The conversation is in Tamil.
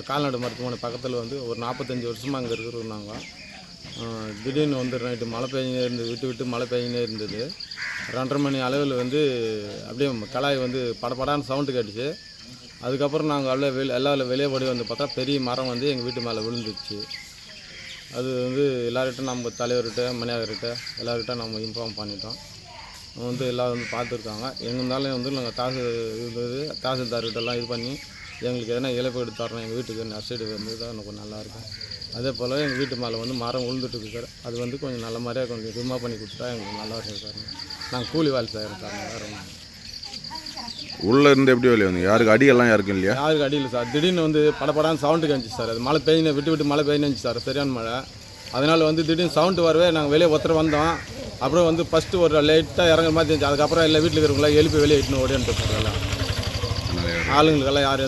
கால்நடை மருத்துவமனை பக்கத்தில் வந்து ஒரு 45 வருஷமாக அங்கே இருக்கிறோம் நாங்கள். திடீர்னு வந்து நைட்டு மழை பெய்ஞ்சினே இருந்தது, விட்டு விட்டு மழை பெய்ஞ்சினே இருந்தது. 2:30 மணி அளவில் வந்து அப்படியே கலாய் வந்து படப்படான்னு சவுண்டு கேட்டுச்சு. அதுக்கப்புறம் நாங்கள் எல்லாம் வெளியே ஓடி வந்து பார்த்தா பெரிய மரம் வந்து எங்கள் வீட்டு மேலே விழுந்துச்சு. அது வந்து எல்லார்கிட்ட நம்ம தலைவர்கிட்ட மணியாகர்கிட்ட எல்லார்கிட்ட நம்ம இன்ஃபார்ம் பண்ணிட்டோம். வந்து எல்லாம் வந்து பார்த்துருக்காங்க. எங்கே இருந்தாலும் வந்து நாங்கள் தாசில்தார்கிட்டலாம் இது பண்ணி எங்களுக்கு எதனா இழப்பீடு தரணும், எங்கள் வீட்டுக்கு நஷ்டீடு வந்து தான் எனக்கு நல்லாயிருக்கும். அதே போல் எங்கள் வீட்டு மேலே வந்து மரம் விழுந்துட்டு இருக்கு சார். அது வந்து கொஞ்சம் நல்ல மாதிரியாக கொஞ்சம் ரிமூவ் பண்ணி கொடுத்தா எங்களுக்கு நல்லா இருக்கும் சார். நாங்கள் கூலி வேலை செய்கிறோம் சார். வேறு உள்ளே இருந்து எப்படி வெளியே வந்து யாருக்கு அடியெல்லாம் யாருக்கும் இல்லையா? யாருக்கு அடி இல்லை சார். திடீர்னு வந்து படப்படான்னு சவுண்டு கேட்டுச்சு சார். அது மழை பெய்ஞ்சு விட்டு மழை பெய்ஞ்சிச்சு சார், சரியான மழை. அதனால் வந்து திடீர்னு சவுண்டு வரவே நாங்கள் வெளியே ஒருத்தர் வந்தோம். அப்புறம் வந்து ஃபஸ்ட்டு ஒரு லைட்டாக இறங்குற மாதிரி இருந்துச்சு. அதுக்கப்புறம் எல்லாம் வீட்டில் இருக்கிறவங்களாம் எழுப்பி வெளியே இட்டுன்னு ஓடிட்டு சார். எல்லாம் ஆளுங்களுக்கெல்லாம் யார்